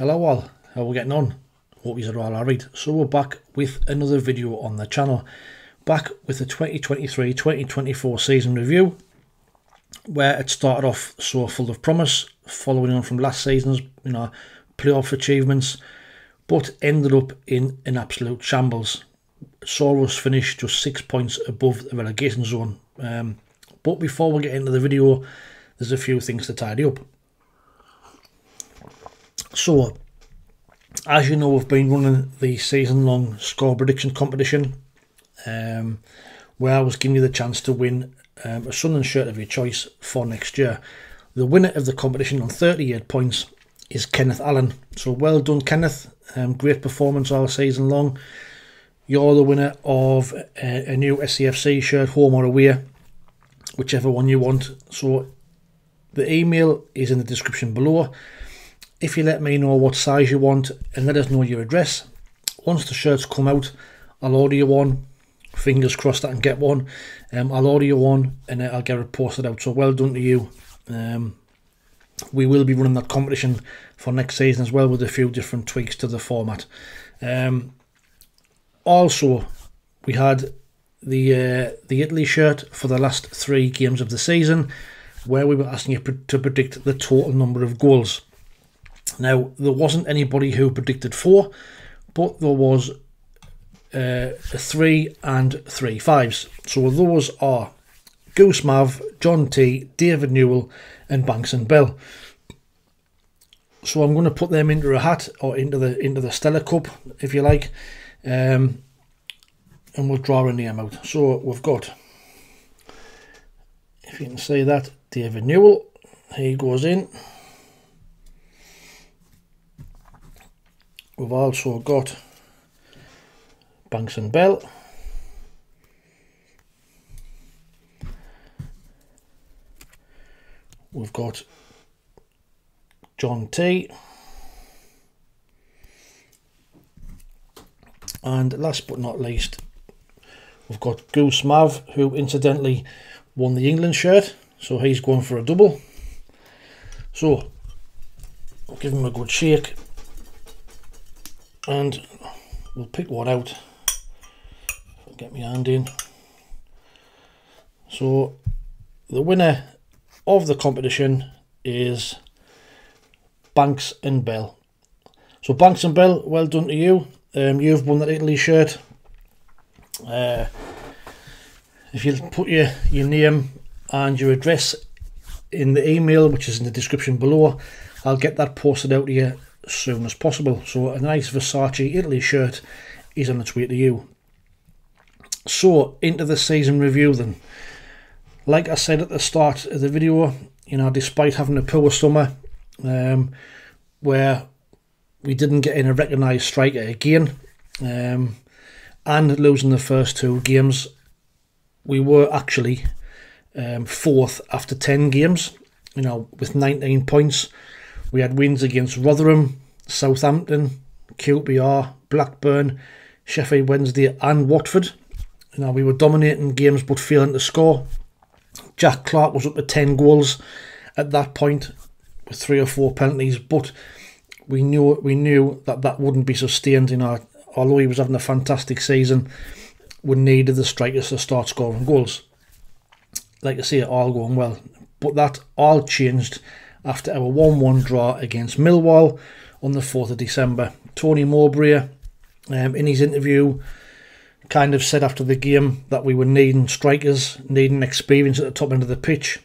Hello all, how are we getting on? Hope you're all alright. So we're back with another video on the channel. Back with the 2023-2024 season review, where it started off so full of promise, following on from last season's playoff achievements, but ended up in an absolute shambles. Saw us finish just 6 points above the relegation zone. But before we get into the video, there's a few things to tidy up. So, as you know, we've been running the season-long score prediction competition, where I was giving you the chance to win a Sunderland shirt of your choice for next year. The winner of the competition on 38 points is Kenneth Allen. So well done, Kenneth. Great performance all season long. You're the winner of a new SCFC shirt, home or away, whichever one you want. So the email is in the description below. If you let me know what size you want and let us know your address, once the shirts come out, I'll order you one. Fingers crossed I can get one. I'll order you one and I'll get it posted out. So well done to you. We will be running that competition for next season as well, with a few different tweaks to the format. Also, we had the Italy shirt for the last 3 games of the season, where we were asking you to predict the total number of goals. Now, there wasn't anybody who predicted 4, but there was a 3 and 3 5s. So those are Goose Mav, John T, David Newell and Banks and Bell. So I'm going to put them into a hat, or into the Stella Cup, if you like, and we'll draw a name out. So we've got, if you can see that, David Newell, he goes in. We've also got Banks and Bell. We've got John T. And last but not least, we've got Goose Mav, who incidentally won the England shirt. So he's going for a double. So I'll give him a good shake. And we'll pick one out. I'll get my hand in. So the winner of the competition is Banks and Bell. So Banks and Bell, well done to you. You've won that Italy shirt. If you put your name and your address in the email, which is in the description below, I'll get that posted out to you as soon as possible. So a nice Versace Italy shirt is on its way to you. So into the season review then. Like I said at the start of the video, despite having a poor summer, where we didn't get in a recognised striker again, and losing the first 2 games, we were actually 4th after 10 games, with 19 points. We had wins against Rotherham, Southampton, QPR, Blackburn, Sheffield Wednesday and Watford. We were dominating games but failing to score. Jack Clark was up to 10 goals at that point with 3 or 4 penalties, but we knew that wouldn't be sustained. Although he was having a fantastic season, we needed the strikers to start scoring goals. Like I say, it all going well, but that all changed after our 1-1 draw against Millwall on the 4th of December. Tony Mowbray, in his interview, kind of said after the game that we were needing strikers, needing experience at the top end of the pitch.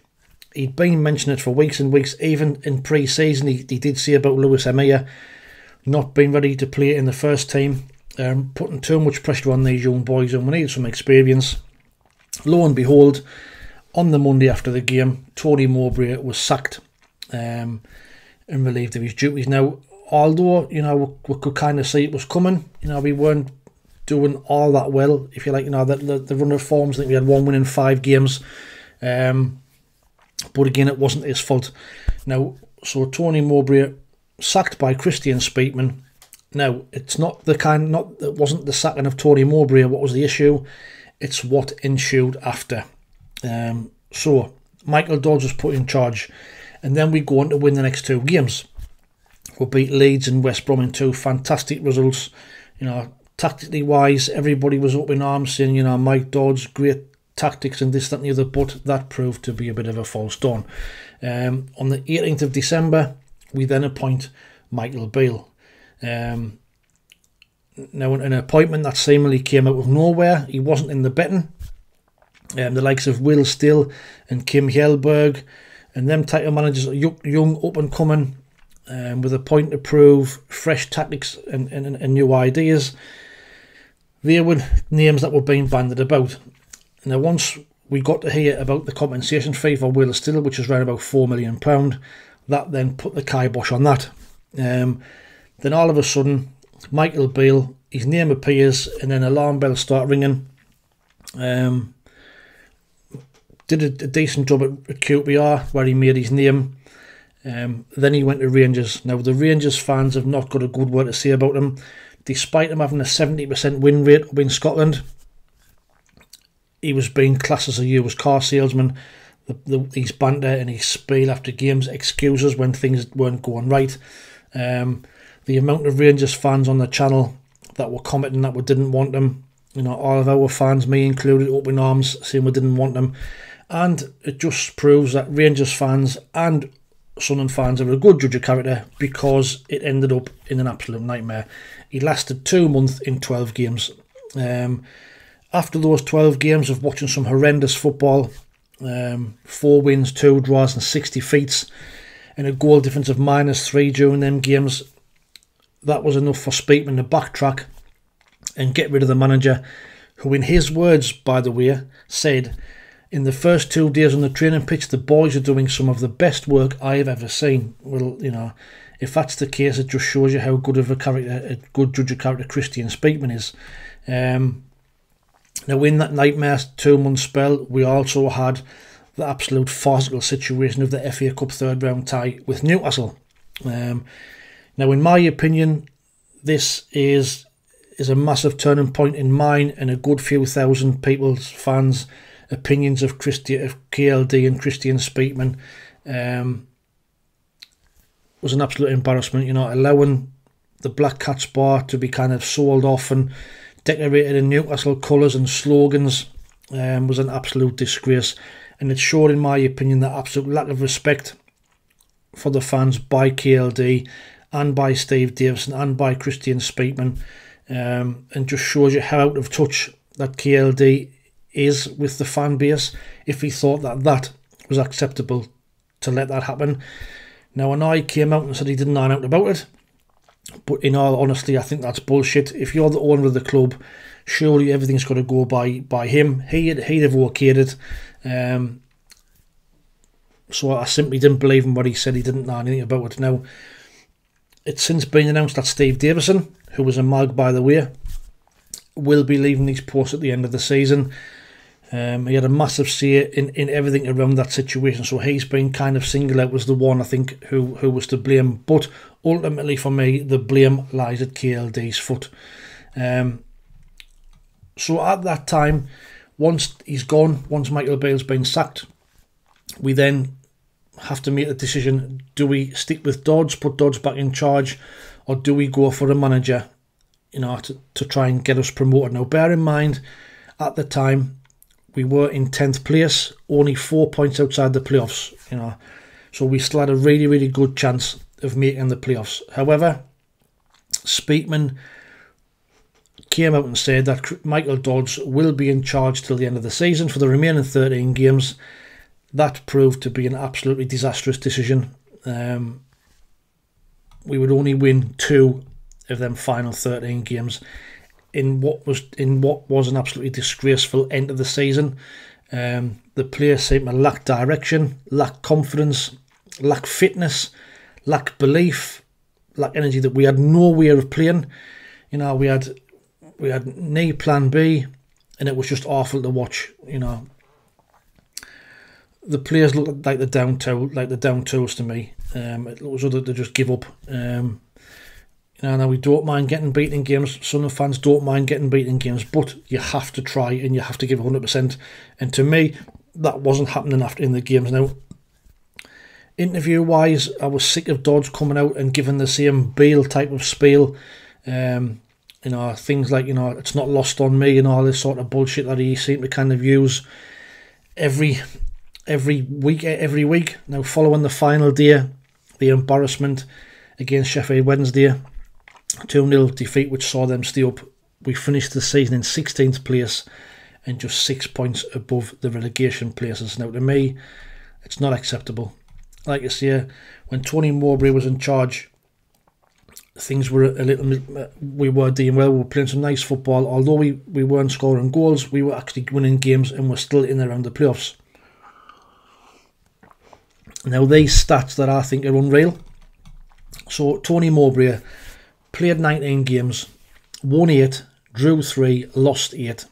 He'd been mentioning it for weeks and weeks. Even in pre-season, he did say about Lewis Emir not being ready to play in the first team, putting too much pressure on these young boys, and we needed some experience. Lo and behold, on the Monday after the game, Tony Mowbray was sacked and relieved of his duties. Now, although we could kind of see it was coming, we weren't doing all that well, if you like. The run of forms, I think we had 1 win in 5 games, but again, it wasn't his fault. Now, so Tony Mowbray sacked by Christian Speakman. Now, it's not it wasn't the sacking of Tony Mowbray what was the issue. It's what ensued after. So Michael Dodds was put in charge, and then we go on to win the next 2 games. We beat Leeds and West Brom in 2 fantastic results. You know, tactically wise, everybody was up in arms saying, you know, Mike Dodds, great tactics and this, that and the other, but that proved to be a bit of a false dawn. On the 18th of December, we then appoint Michael Beale. Now, an appointment that seemingly came out of nowhere. He wasn't in the betting. The likes of Will Still and Kim Hjelberg and them type of managers, young, up and coming, with a point to prove, fresh tactics and new ideas. They were names that were being bandied about. Now, once we got to hear about the compensation fee for Will Still, which is around about £4 million, that then put the kibosh on that. Then all of a sudden, Michael Beale, his name appears, and then alarm bells start ringing. Did a decent job at QPR, where he made his name. Then he went to Rangers. Now, the Rangers fans have not got a good word to say about him. Despite him having a 70% win rate up in Scotland, he was being classed as a used car salesman. His banter and his spiel after games, excuses when things weren't going right. The amount of Rangers fans on the channel that were commenting that we didn't want him. You know, all of our fans, me included, up in arms saying we didn't want him. And it just proves that Rangers fans and Sunderland fans are a good judge of character, because it ended up in an absolute nightmare. He lasted 2 months in 12 games. After those 12 games of watching some horrendous football, 4 wins, 2 draws and 6 defeats, and a goal difference of -3 during them games, that was enough for Speakman to backtrack and get rid of the manager, who, in his words, by the way, said, "In the first 2 days on the training pitch, the boys are doing some of the best work I have ever seen." Well, you know, if that's the case, it just shows you how good of a good judge of character Christian Speakman is. Now, in that nightmare 2-month spell, we also had the absolute farcical situation of the FA Cup third round tie with Newcastle. Now, in my opinion, this is a massive turning point in mine and a good few thousand people's fans' opinions of KLD and Christian Speakman. Was an absolute embarrassment. You know, allowing the Black Cats bar to be kind of sold off and decorated in Newcastle colours and slogans was an absolute disgrace, and it showed, in my opinion, the absolute lack of respect for the fans by KLD and by Steve Davison and by Christian Speakman, and just shows you how out of touch that KLD is with the fan base, if he thought that that was acceptable to let that happen. Now, I know he came out and said he didn't know anything about it, but in all honesty, I think that's bullshit. If you're the owner of the club, surely everything's got to go by him. He'd have okayed it. So I simply didn't believe him when he said he didn't know anything about it. Now, it's since been announced that Steve Davison, who was a mag by the way, will be leaving his post at the end of the season. He had a massive say in everything around that situation, so he's been kind of singled out as the one, I think, who was to blame. But ultimately, for me, the blame lies at KLD's foot. So at that time, once he's gone, once Michael Beale's been sacked, we then have to make a decision. Do we stick with Dodds, put Dodds back in charge, or do we go for a manager, you know, to try and get us promoted? Now, bear in mind, at the time, we were in 10th place, only 4 points outside the playoffs, you know, so we still had a really, really good chance of making the playoffs. However, Speakman came out and said that Michael Dodds will be in charge till the end of the season for the remaining 13 games. That proved to be an absolutely disastrous decision. We would only win 2 of them final 13 games in what was an absolutely disgraceful end of the season. The players seemed to lack direction, lack confidence, lack fitness, lack belief, lack energy, that we had no way of playing. You know, we had no plan B, and it was just awful to watch. You know, the players looked like the down tools to me. It was other to just give up. You know, now we don't mind getting beaten in games. Sunderland fans don't mind getting beaten in games, but you have to try and you have to give 100%. And to me, that wasn't happening in the games. Now, Interview-wise, I was sick of Dodds coming out and giving the same Beale type of spiel. You know, things like, you know, it's not lost on me and all this sort of bullshit that he seemed to kind of use every week. Now, following the final day, the embarrassment against Sheffield Wednesday, 2-0 defeat which saw them stay up, we finished the season in 16th place and just 6 points above the relegation places. Now, to me, it's not acceptable. Like I say, when Tony Mowbray was in charge, things were a little. We were doing well. We were playing some nice football. Although we weren't scoring goals, we were actually winning games and we're still in around the playoffs. Now, these stats that I think are unreal. So, Tony Mowbray played 19 games, won 8, drew 3, lost 8,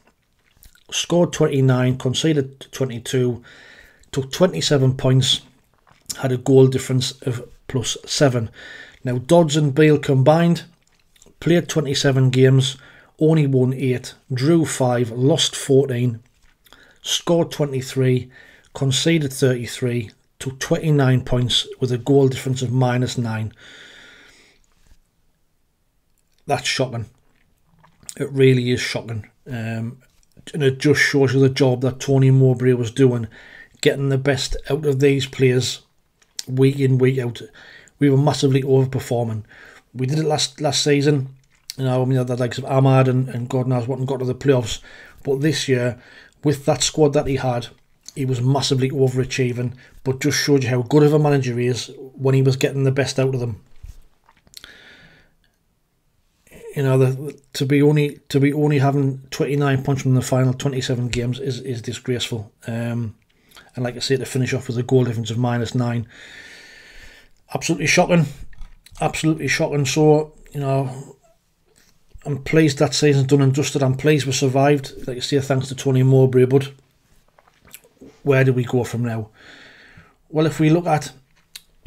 scored 29, conceded 22, took 27 points, had a goal difference of +7. Now, Dodds and Beale combined played 27 games, only won 8, drew 5, lost 14, scored 23, conceded 33, took 29 points with a goal difference of -9. That's shocking. It really is shocking. And it just shows you the job that Tony Mowbray was doing, getting the best out of these players week in, week out. We were massively overperforming. We did it last season. You know, I mean, the likes of Ahmad and God knows what, and got to the playoffs. But this year, with that squad that he had, he was massively overachieving. But just showed you how good of a manager he is when he was getting the best out of them. You know, to be only having 29 points from the final 27 games is disgraceful. And like I say, to finish off with a goal difference of -9, absolutely shocking, absolutely shocking. So, you know, I'm pleased that season's done and dusted. I'm pleased we survived. Like I say, thanks to Tony Mowbray. But where do we go from now? Well, if we look at,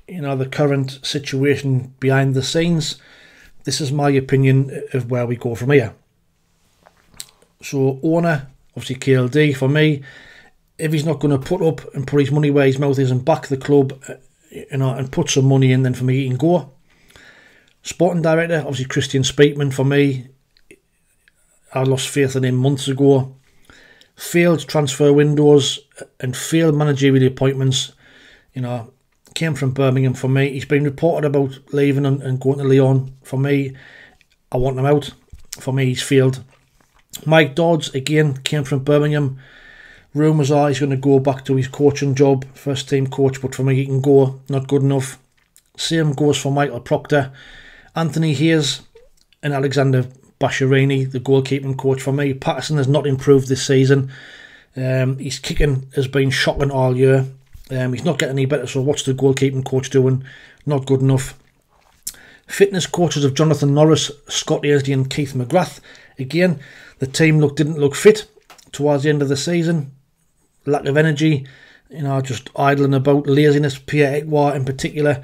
you know, the current situation behind the scenes, this is my opinion of where we go from here. So, owner, obviously KLD, for me, if he's not going to put up and put his money where his mouth is and back the club, you know, and put some money in, then for me he can go. Sporting director, obviously Christian Speakman, for me, I lost faith in him months ago. Failed transfer windows and failed managerial appointments. You know, came from Birmingham for me. He's been reported about leaving and going to Lyon. For me, I want him out. For me, he's failed. Mike Dodds, again, came from Birmingham. Rumours are he's going to go back to his coaching job, first team coach, but for me he can go, not good enough. Same goes for Michael Proctor. Anthony Hayes and Alexander Basharini, the goalkeeping coach. For me, Patterson has not improved this season. His kicking has been shocking all year. He's not getting any better, so what's the goalkeeping coach doing? Not good enough. Fitness coaches of Jonathan Norris, Scott Aisley and Keith McGrath. Again, the team didn't look fit towards the end of the season. Lack of energy, you know, just idling about, laziness. Pierre Ekwa in particular,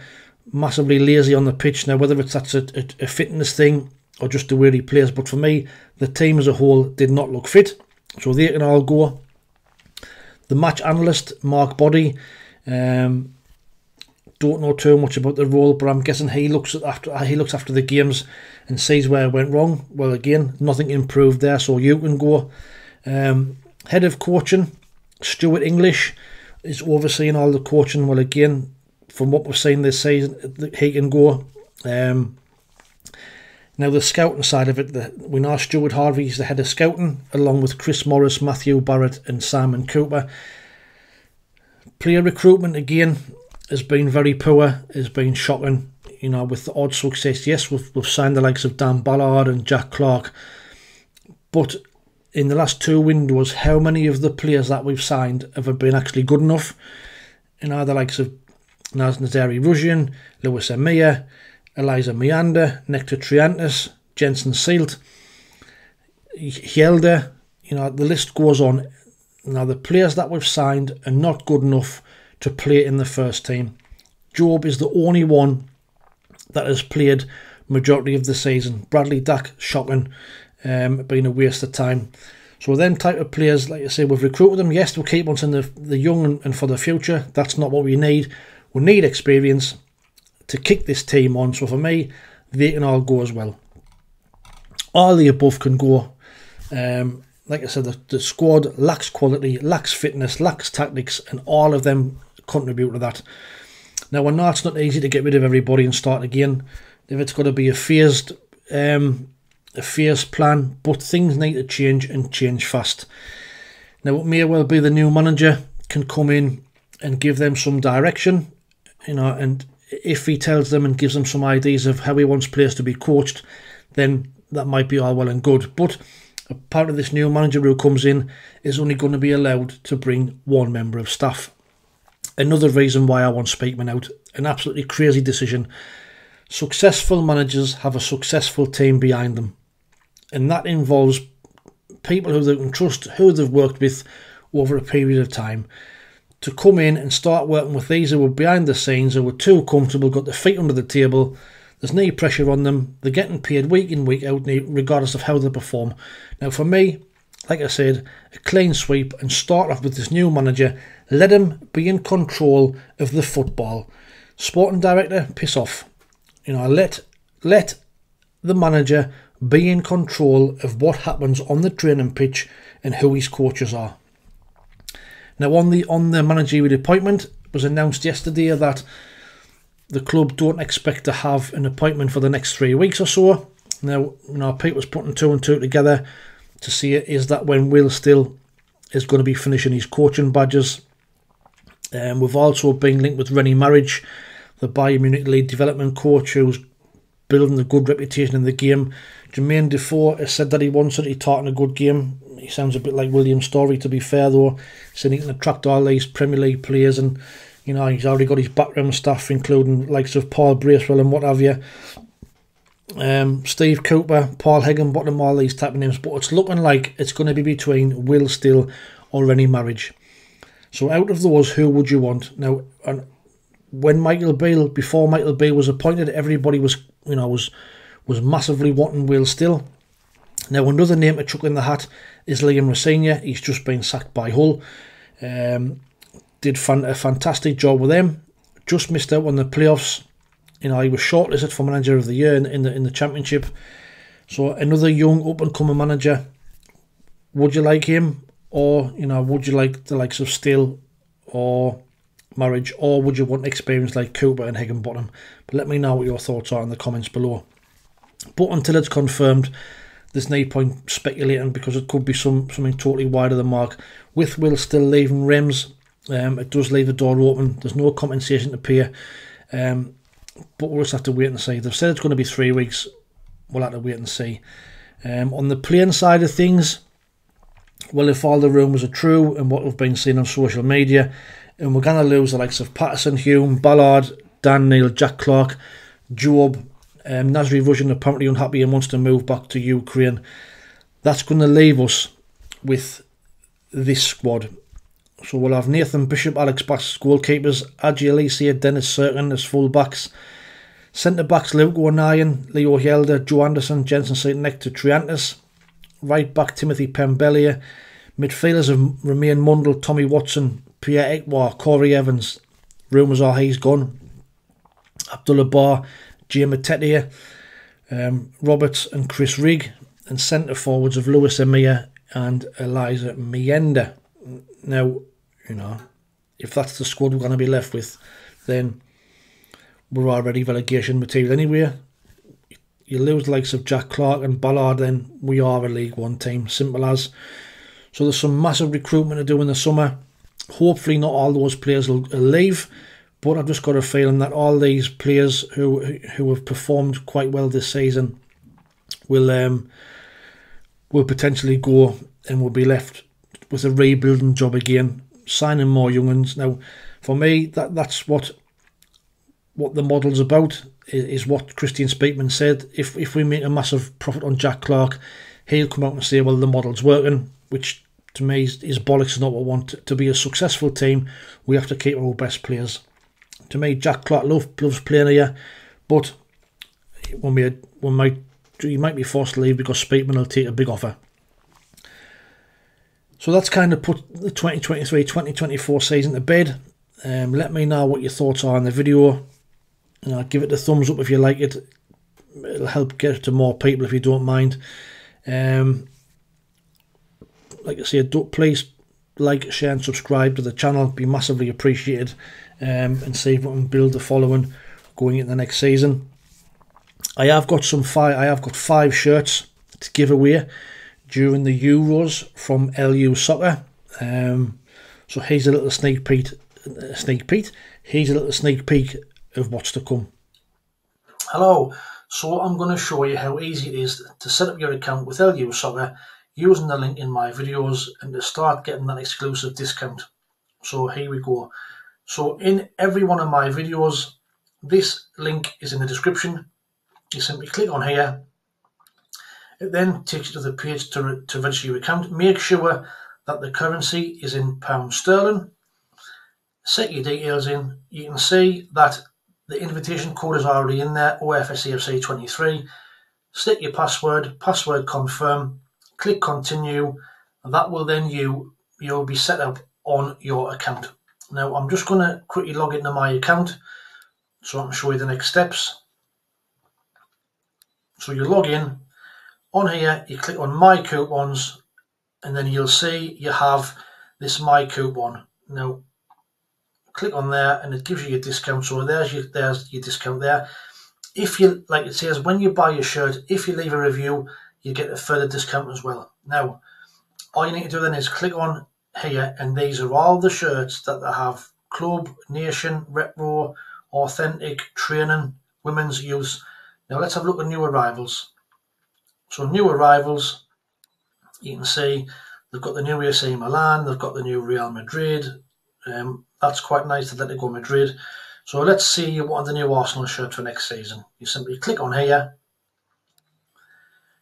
massively lazy on the pitch. Now, whether that's a fitness thing or just the way he plays, but for me, the team as a whole did not look fit, so they can all go. The match analyst, Mark Boddy, don't know too much about the role, but I'm guessing he looks after the games and sees where it went wrong. Well, again, nothing improved there, so you can go. Head of coaching, Stuart English, is overseeing all the coaching. Well, again, from what we've seen this season, he can go. Now, the scouting side of it, we know Stuart Harvey is the head of scouting, along with Chris Morris, Matthew Barrett and Simon Cooper. Player recruitment, again, has been very poor, has been shocking. You know, with the odd success, yes, we've signed the likes of Dan Ballard and Jack Clark, but in the last 2 windows, how many of the players that we've signed have been actually good enough? You know, the likes of Nazari Ruzian, Lewis Amir, Eliza Meander, Nectar Triantis, Jensen Sealt, Hjelde, you know, the list goes on. Now, the players that we've signed are not good enough to play in the first team. Job is the only one that has played majority of the season. Bradley Dack, shocking, being a waste of time. So them type of players, like I say, we've recruited them. Yes, we'll keep on in the young and for the future. That's not what we need. We need experience to kick this team on. So for me, they can all go as well. All the above can go. Like I said, the squad lacks quality, lacks fitness, lacks tactics, and all of them contribute to that. Now, I know it's not easy to get rid of everybody and start again. If it's got to be a phased plan, but things need to change and change fast. Now, it may well be the new manager can come in and give them some direction, and if he tells them and gives them some ideas of how he wants players to be coached, then that might be all well and good. But a part of this new manager who comes in is only going to be allowed to bring one member of staff. Another reason why I want Speakman out. An absolutely crazy decision. Successful managers have a successful team behind them. And that involves people who they can trust, who they've worked with over a period of time. To come in and start working with these who were behind the scenes, who were too comfortable, got their feet under the table. There's no pressure on them. They're getting paid week in, week out, regardless of how they perform. Now, for me, like I said, a clean sweep and start off with this new manager. Let him be in control of the football. Sporting director, piss off. Let the manager be in control of what happens on the training pitch and who his coaches are. Now, on the managerial appointment, it was announced yesterday that the club don't expect to have an appointment for the next 3 weeks or so. Now, Pete was putting 2 and 2 together to see is that when Will Still is going to be finishing his coaching badges. We've also been linked with Rennie Marriage, the Bayern Munich lead development coach who's building a good reputation in the game. Jermaine Defoe has said that he wants it. He taught in a good game. He sounds a bit like William Story, to be fair, though. Saying he can attract all these Premier League players, and he's already got his backroom staff, including likes of Paul Bracewell and what have you. Steve Cooper, Paul Higginbottom, all these type of names. But it's looking like it's going to be between Will Still or Rennie Marriage. So out of those, who would you want? Now, when before Michael Beale was appointed, everybody was massively wanting Will Still. Now, another name to chuck in the hat is Liam Rosenior. He's just been sacked by Hull. Did a fantastic job with them. Just missed out on the playoffs. He was shortlisted for manager of the year in the championship. So another young up and coming manager. Would you like him, or would you like the likes of Still or Marriage, or would you want experience like Cooper and Higginbottom? But let me know what your thoughts are in the comments below. But until it's confirmed, there's no point speculating, because it could be something totally wide of the mark. With Will Still leaving Reims, it does leave the door open. There's no compensation to pay, but we'll just have to wait and see. They've said it's going to be 3 weeks. We'll have to wait and see. On the playing side of things, well, if all the rumours are true and what we've been seeing on social media, and we're going to lose the likes of Patterson, Hume, Ballard, Dan Neil, Jack Clark, Job, Nasri Russian apparently unhappy and wants to move back to Ukraine. That's going to leave us with this squad. So we'll have Nathan Bishop, Alex Bass as goalkeepers, Adji Alicia, Dennis Serkin as full-backs, centre-backs Luke O'Nien, Leo Helder, Joe Anderson, Jensen St. Nick to Triantis, right-back Timothy Pembelia, midfielders of Romain Mundle, Tommy Watson, Pierre Ekwa, Corey Evans, rumours are he's gone, Abdullah Barr, Jay Matetia, Roberts and Chris Rigg, and centre forwards of Lewis Amir and Eliza Mienda. Now, if that's the squad we're going to be left with, then we're already relegation material anyway. You lose the likes of Jack Clark and Ballard, then we are a League One team, simple as. So there's some massive recruitment to do in the summer. Hopefully not all those players will leave, but I've just got a feeling that all these players who have performed quite well this season will potentially go, and will be left with a rebuilding job again, signing more young ones. Now, for me, that's what the model's about, is what Christian Speakman said. If we make a massive profit on Jack Clark, he'll come out and say, well, the model's working, which to me is bollocks. Not what we want. To be a successful team, we have to keep our best players. To me, Jack Clark loves playing here, but he might be forced to leave because Speakman will take a big offer. So that's kind of put the 2023-2024 season to bed. Let me know what your thoughts are on the video. Give it a thumbs up if you like it. It'll help get it to more people if you don't mind. Like I said, please like, share and subscribe to the channel. Be massively appreciated, and see if we can build the following going into the next season. I have got 5 shirts to give away during the Euros from LUSOCCER. So here's a little sneak peek. Here's a little sneak peek of what's to come. Hello. So I'm going to show you how easy it is to set up your account with LUSOCCER using the link in my videos and to start getting that exclusive discount. So here we go. So in every one of my videos, this link is in the description. You simply click on here. It then takes you to the page to register your account. Make sure that the currency is in £sterling. Set your details in. You can see that the invitation code is already in there, OFSCFC23. Set your password confirm, click continue, and that will then you'll be set up on your account. Now I'm just going to quickly log into my account so I can show you the next steps. So you log in. On here you click on my coupons, and then you'll see you have this my coupon. Now click on there and it gives you your discount. So there's your discount there. If you, like it says, when you buy your shirt, if you leave a review, you get a further discount as well. Now all you need to do then is click on here, and these are all the shirts that they have: club, nation, retro, authentic, training, women's, youth. Now let's have a look at new arrivals. So new arrivals, you can see they've got the new AC Milan, they've got the new Real Madrid. That's quite nice, Atletico Madrid. So let's see what the new Arsenal shirt for next season. You simply click on here.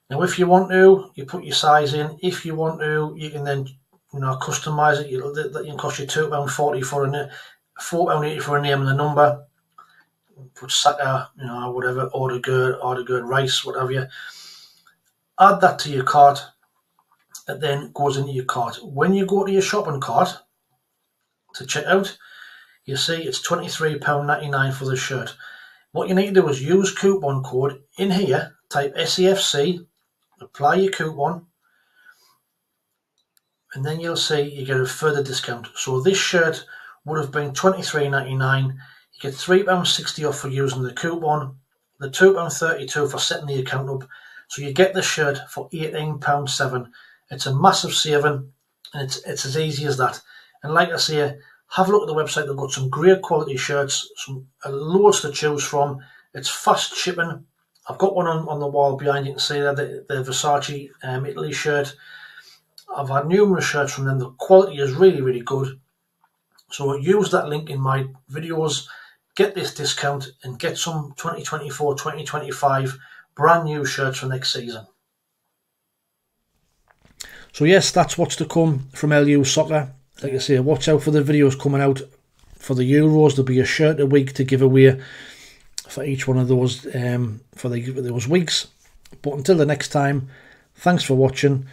Now if you want to, you put your size in. If you want to, you can then customise it. That can cost you £2.40 for £4.80 for a name and a number. Put Saka, whatever, Odegaard, Rice, whatever you. Add that to your cart. It then goes into your cart. When you go to your shopping cart to check out, you see it's £23.99 for the shirt. What you need to do is use coupon code in here, type SAFC, apply your coupon, and then you'll see you get a further discount. So this shirt would have been £23.99. You get £3.60 off for using the coupon, the £2.32 for setting the account up. So you get the shirt for £18.07. It's a massive saving, and it's as easy as that. And like I say, have a look at the website. They've got some great quality shirts, some loads to choose from. It's fast shipping. I've got one on the wall behind. You can see there the Versace Italy shirt. I've had numerous shirts from them. The quality is really, really good. So use that link in my videos. Get this discount and get some 2024-2025 brand new shirts for next season. So yes, that's what's to come from LUSOCCER. Like I say, watch out for the videos coming out for the Euros. There'll be a shirt a week to give away for each one of those for those weeks. But until the next time, thanks for watching.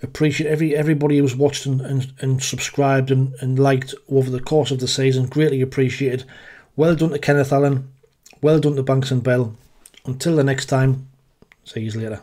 Appreciate everybody who's watched and subscribed and liked over the course of the season. Greatly appreciated. Well done to Kenneth Allen. Well done to Banks and Bell. Until the next time, see you later.